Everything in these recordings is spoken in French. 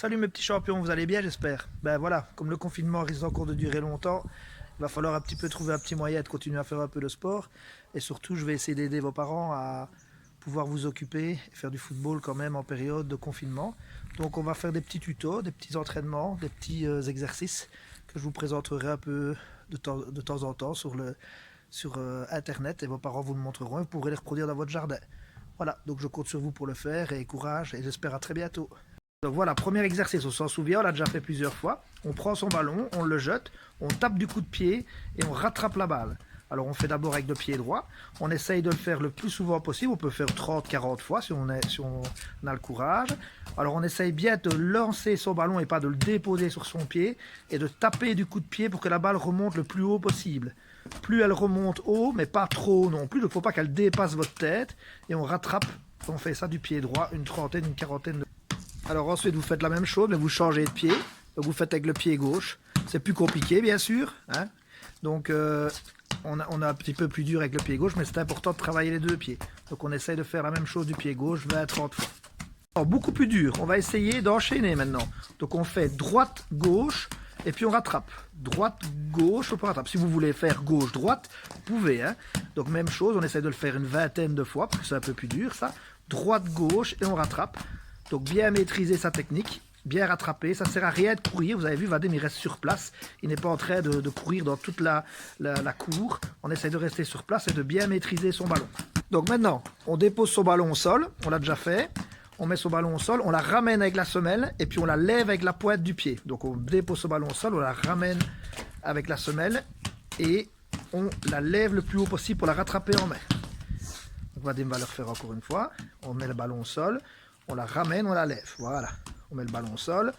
Salut mes petits champions, vous allez bien j'espère. Ben voilà, comme le confinement risque encore de durer longtemps, il va falloir un petit peu trouver un petit moyen de continuer à faire un peu de sport. Et surtout, je vais essayer d'aider vos parents à pouvoir vous occuper et faire du football quand même en période de confinement. Donc on va faire des petits tutos, des petits entraînements, des petits exercices que je vous présenterai un peu de temps en temps sur internet et vos parents vous le montreront et vous pourrez les reproduire dans votre jardin. Voilà, donc je compte sur vous pour le faire et courage et j'espère à très bientôt. Donc voilà, premier exercice, on s'en souvient, on l'a déjà fait plusieurs fois. On prend son ballon, on le jette, on tape du coup de pied et on rattrape la balle. Alors on fait d'abord avec le pied droit, on essaye de le faire le plus souvent possible, on peut faire 30-40 fois si on a le courage. Alors on essaye bien de lancer son ballon et pas de le déposer sur son pied et de taper du coup de pied pour que la balle remonte le plus haut possible. Plus elle remonte haut, mais pas trop haut non plus, il ne faut pas qu'elle dépasse votre tête et on rattrape, on fait ça du pied droit, une trentaine, une quarantaine de... Alors ensuite vous faites la même chose, mais vous changez de pied. Donc vous faites avec le pied gauche. C'est plus compliqué bien sûr. Hein. Donc on a un petit peu plus dur avec le pied gauche, mais c'est important de travailler les deux pieds. Donc on essaye de faire la même chose du pied gauche 20-30 fois. Alors, beaucoup plus dur, on va essayer d'enchaîner maintenant. Donc on fait droite-gauche et puis on rattrape. Droite-gauche, on rattrape. Si vous voulez faire gauche-droite, vous pouvez. Hein. Donc même chose, on essaie de le faire une vingtaine de fois, parce que c'est un peu plus dur ça. Droite-gauche et on rattrape. Donc bien maîtriser sa technique, bien rattraper, ça ne sert à rien de courir, vous avez vu Vadim il reste sur place, il n'est pas en train de courir dans toute la cour, on essaie de rester sur place et de bien maîtriser son ballon. Donc maintenant, on dépose son ballon au sol, on l'a déjà fait, on met son ballon au sol, on la ramène avec la semelle et puis on la lève avec la pointe du pied. Donc on dépose son ballon au sol, on la ramène avec la semelle et on la lève le plus haut possible pour la rattraper en main. Donc Vadim va le refaire encore une fois, on met le ballon au sol, on la ramène, on la lève. Voilà. On met le ballon au sol,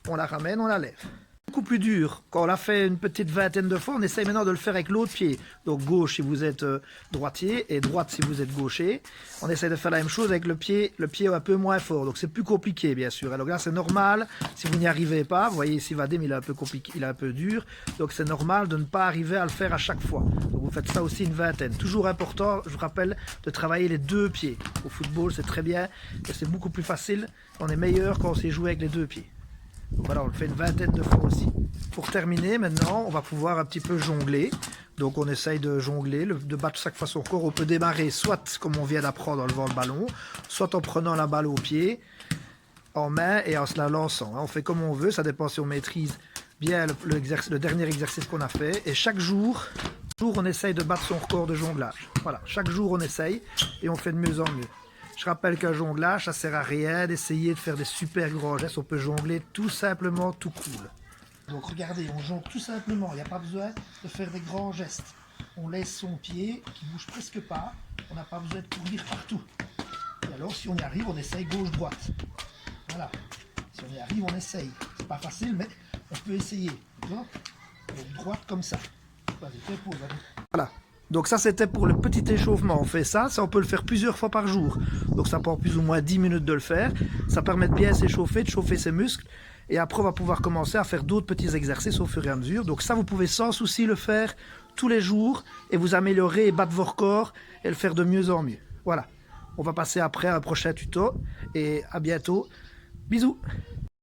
on la ramène, on la lève. Beaucoup plus dur. Quand on l'a fait une petite vingtaine de fois, on essaye maintenant de le faire avec l'autre pied. Donc gauche si vous êtes droitier et droite si vous êtes gaucher. On essaye de faire la même chose avec le pied un peu moins fort. Donc c'est plus compliqué bien sûr. Alors là c'est normal si vous n'y arrivez pas. Vous voyez ici Vadim il est un peu compliqué, il est un peu dur. Donc c'est normal de ne pas arriver à le faire à chaque fois. Donc vous faites ça aussi une vingtaine. Toujours important, je vous rappelle, de travailler les deux pieds. Au football c'est très bien et c'est beaucoup plus facile. On est meilleur quand on sait jouer avec les deux pieds. Donc voilà, on le fait une vingtaine de fois aussi. Pour terminer, maintenant, on va pouvoir un petit peu jongler. Donc on essaye de jongler, de battre chaque fois son corps. On peut démarrer soit comme on vient d'apprendre en levant le ballon, soit en prenant la balle au pied, en main et en se la lançant. On fait comme on veut, ça dépend si on maîtrise bien le dernier exercice qu'on a fait. Et chaque jour, on essaye de battre son record de jonglage. Voilà, chaque jour on essaye et on fait de mieux en mieux. Je rappelle qu'un jonglage, ça sert à rien d'essayer de faire des super grands gestes. On peut jongler tout simplement, tout cool. Donc regardez, on jongle tout simplement. Il n'y a pas besoin de faire des grands gestes. On laisse son pied qui bouge presque pas. On n'a pas besoin de courir partout. Et alors, si on y arrive, on essaye gauche-droite. Voilà. Si on y arrive, on essaye. C'est pas facile, mais on peut essayer. Donc droite comme ça. Voilà. Donc ça c'était pour le petit échauffement, on fait ça on peut le faire plusieurs fois par jour. Donc ça prend plus ou moins 10 minutes de le faire. Ça permet de bien s'échauffer, de chauffer ses muscles. Et après on va pouvoir commencer à faire d'autres petits exercices au fur et à mesure. Donc ça vous pouvez sans souci le faire tous les jours et vous améliorer et battre vos records et le faire de mieux en mieux. Voilà, on va passer après à un prochain tuto et à bientôt. Bisous.